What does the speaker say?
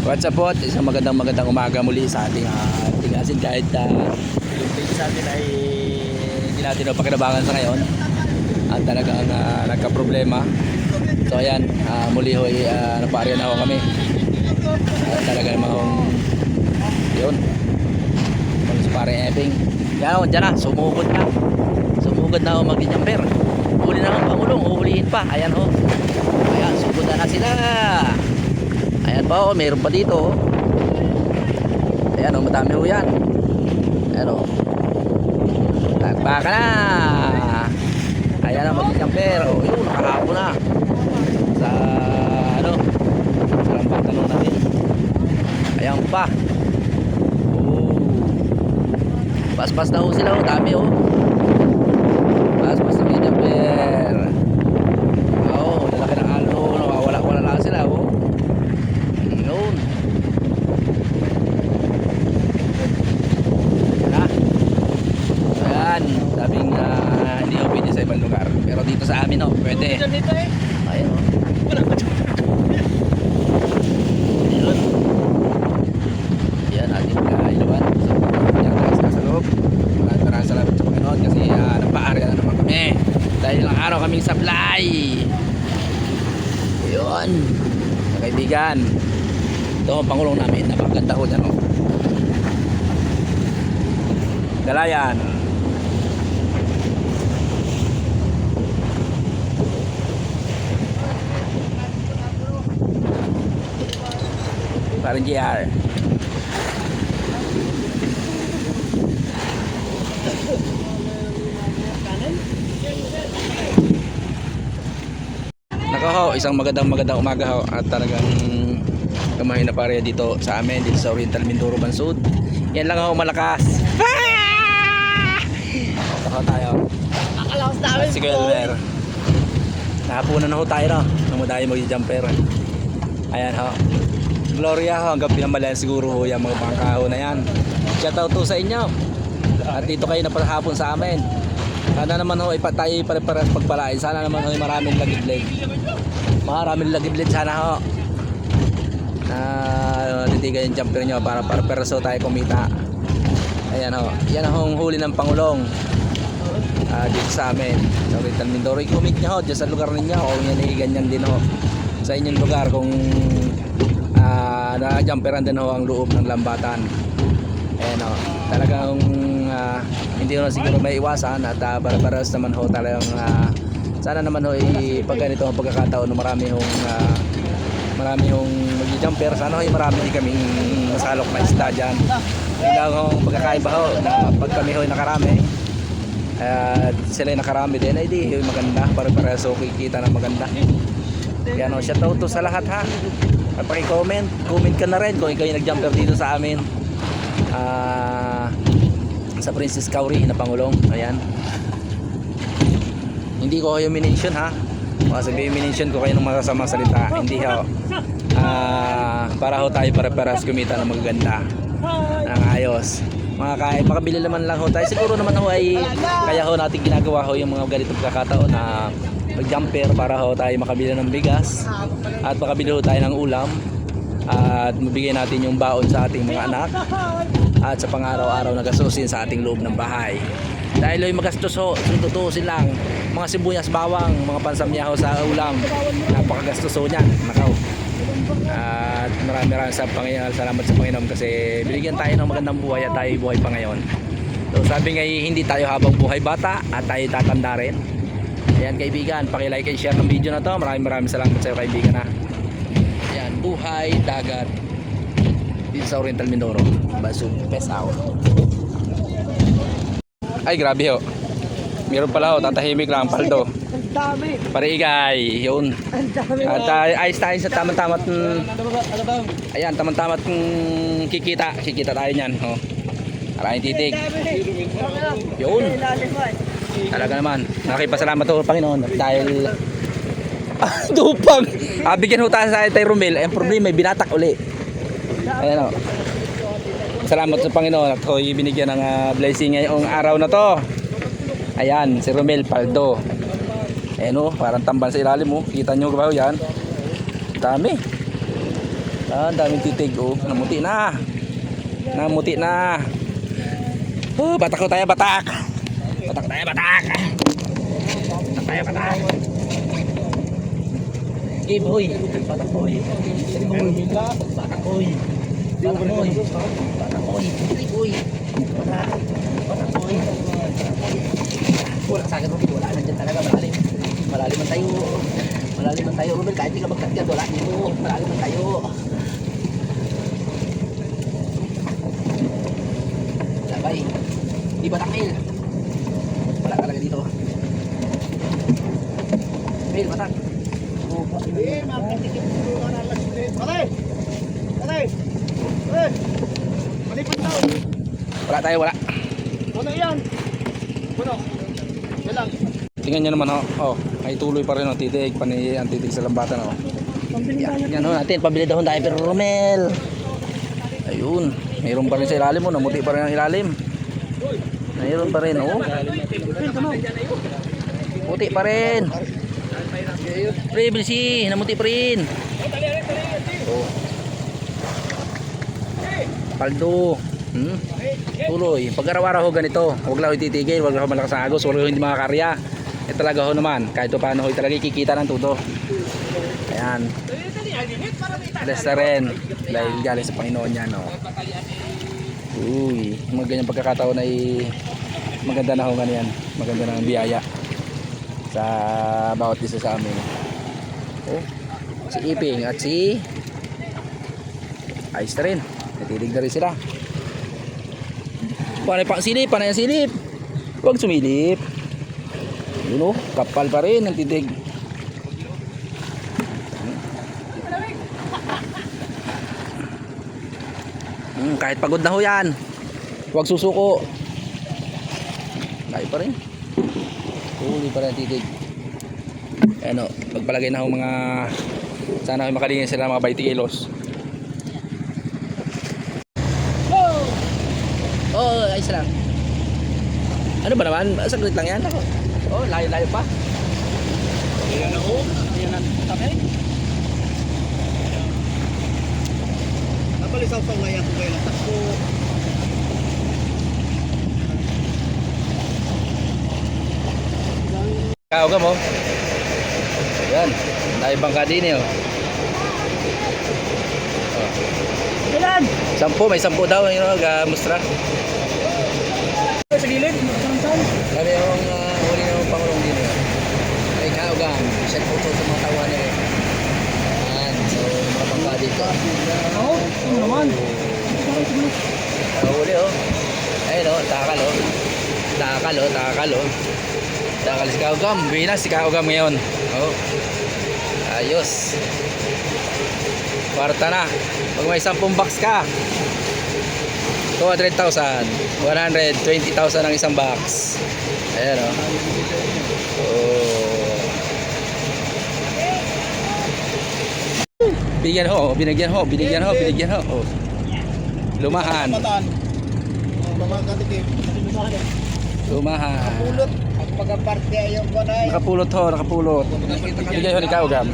What's up po? Isang magandang umaga muli sa ating tigasin kahit yung page sa atin ay hindi natin pakinabangan sa ngayon at talagang nagka-problema. So ayan, muli ho'y napaarya na ho kami at talaga namang yun kung sa pare Ebing yan, dyan na, sumugod na ho mag-jumper. Huli na ang Pangulong, uhulihin pa. Ayan ho, ayan, sugod na sila. Ayan pa oh, mayroon pa dito oh. Ayan oh, madami ho yan. Ayan oh, tagpa ka na. Ayan oh, mag-jumper oh, yun, nakahapon na sa ano, sa lambat tanong natin. Ayan pa oh, paspas na ho sila oh, dami oh, paspas na mag-jumper oh, lalaki ng alo, nawawala lang sila oh. Yun. Ayan, sabing hindi ako pwede sa ibang lugar. Pero dito sa amin oh, pwede. Ayan oh. Ayun. Yan, ating ilawan. So, yan na sa loob. Maraming salamat sa Panginoon kasi napaarya na naman kami. Dahil ilang araw kaming supply. Ayun. Mga kaibigan, ito ang Pangulong namin, napakaganda ko dyan oh. Galayan. Parang GR. Nako ho, isang magandang umaga ho at talagang kamahin na pare dito sa amin, dito sa Oriental Mindoro Bansud. Yan lang ako malakas. Ako tayo. Nakalakas namin Si Gelmer. Nakapunan na ho tayo no. Nung tayo mag-jumper. Ayan ho. Gloria ho, hanggang pinamalayan siguro ho yung mga pangkaho na yan. Shoutout to sa inyo. At dito kayo na hapon sa amin. Sana naman ho tayo pare-pares pagpalain. Sana naman ho maraming lagidlid. Maraming lagidlid sana ho. Titigan yung jumper nyo para perso tayo kumita. Ayan ho, yan ang huli ng Pangulong dito sa amin sa Oriental Mindoro. I-comment nyo ho dyan sa lugar ninyo kung yan ay ganyan din ho sa inyong lugar kung na-jumperan din ho ang loob ng lambatan. Ayan ho, talagang hindi ho na siguro may iwasan at para-paras naman ho talagang sana naman ho pag ganito ang pagkakataon marami hong mag-jumper. Sana ho'y marami kaming masalok na isda dyan. Hindi lang hong pagkakaiba ho na pag kami ho'y nakarami at sila'y nakarami din ay di maganda para so kikita na maganda. Yan o, shoutout to sa lahat ha. Paki-comment ka na rin kung ikaw yung nag-jumper dito sa amin sa Princess Kauri na Pangulong. Ayan, hindi ko kayo minention ha. Sabihin minention ko kayo ng masasamang salita. Hindi ho. Para ho tayo para-paras kumita ng magaganda ng ayos. Makabili naman lang ho tayo. Siguro naman ho ay kaya ho natin ginagawa ho yung mga ganitong pagkakataon na mag-jumper para ho tayo makabili ng bigas at makabili ho tayo ng ulam at mabigay natin yung baon sa ating mga anak at sa pang-araw-araw na gastusin sa ating loob ng bahay. Dahil ho'y magastos ho, tutuusin lang mga sibuyas, bawang, mga pansamyaho sa ulam, napakagastos ho niyan. Nakaw. At maraming salamat sa Panginoon kasi binigyan tayo ng magandang buhay at tayo buhay pa ngayon. So sabi nga hindi tayo habang buhay bata at tayo tatanda rin. Ayan kaibigan, paki-like and share ng video na to. Maraming salamat sa iyo kaibigan ha. Ayan, buhay dagat dito sa Oriental Mindoro Bansud, peace out. Ay grabe ho, meron pala ho, tatahimik lang paldo. Ang dami. Parigay, yun. At ayos tayo sa tamang-tamat. Ayan, tamang-tamat kikita tayo niyan. Oh. Maraming titig. Yun. Talaga naman. Nakipasalamat ho Panginoon dahil dupang. Bigyan ho tayo sa Tay Romel. Ang problema may binatak uli. Ayan o. Salamat sa Panginoon at ho'y binigyan ng blessing ngayong araw na to. Ayan, si Romel Paldo. Ayan o, parang tambal sa ilalim mo. Kita nyo ba yan? Dami. Ah, daming titig oh. Namuti na. Namuti na. Oh, batak ko tayo, batak. Batak tayo, batak. Batak tayo, batak. Okay, boy. Batak boy. Batak boy. Batak boy. Batak boy. Batak boy. Boy. Batak boy. Wala sa akin, wala nandiyan talaga malalim. Malalim man tayo. Malalim man tayo, Ruben. Kahit di ka magkatyan, wala dito. Malalim man tayo. Labay. Di batak mail. Wala talaga dito. Mail, batak. Eh, makatikip ko na lang sila. Pare! Pare! Pare! Malipad daw. Wala tayo, wala. Puno yan. Puno. Yan lang. Tingnan nyo naman, oh. May tuloy pa rin, oh. Titig, ang titig sa lambatan, oh. Yan, oh, natin. Pabili daw tayo, pero Romel. Ayun. Mayroon pa rin sa ilalim, oh. Namuti pa rin ang ilalim. Mayroon pa rin, oh. Puti pa rin. Pre, bilsi. Namuti pa rin. Oh. Paldo. Tuloy. Pag araw-araw ho ganito, huwag lang ho titigil, huwag lang ho malakas ang agos, huwag lang ho hindi makakarya. Eh talaga ho naman, kahit paano ho talaga kikita ng tuto. Ayan. Bless na rin. Dahil galing sa Panginoon yan, oh. Uy, mga ganyang pagkakataon ay maganda na ho ganyan. Maganda na ang biyaya sa bawat isa sa amin. Oh, si Iping at si ayos na rin. Natilig na rin sila. Panay pang silip, panay ang silip. Huwag sumilip. Yun oh, kapal pa rin ang titig. Kahit pagod na ho yan, huwag susuko. Kaya pa rin. Huli pa rin ang titig. Ano, magpalagay na ho mga, sana ay makalingin sila ng mga 20 kilos. Oh, ayos lang. Ano ba naman? Saglit lang yan. Oh, layo-layo pa. Ayan ako. Ayan ang tapay. Napalisaw sa ngayon ko kayo ng takbo. Kauga mo. Yan. Tayo bangka din eh. Oh. Ilan? 10, may 10 daw. Yung mustra. Sa gilid? Saan? Sabi yung huli ng Pangulong din eh. May kauga. Set po sa mga tawa niya eh. Yan. So, mga bangka dito. Oo, ano naman? Huli oh. Ayun oh, takal oh. Takal oh, takal oh. Takal si Kaugam. Binas si Kaugam ngayon. Oh. Ayos. Kwarta na. Pag may 10 box ka, 200,000. 120,000 ang isang box. Ayan oh. Oh. Binigyan ho, binigyan ho, binigyan ho, binigyan ho. Oh. Lumahan. Matan. Mamagatikip. Lumahan. Pulot. Ang pagkaparte yung banay. Nakapulot ho, nakapulot. Bigay ho ni Kaugam.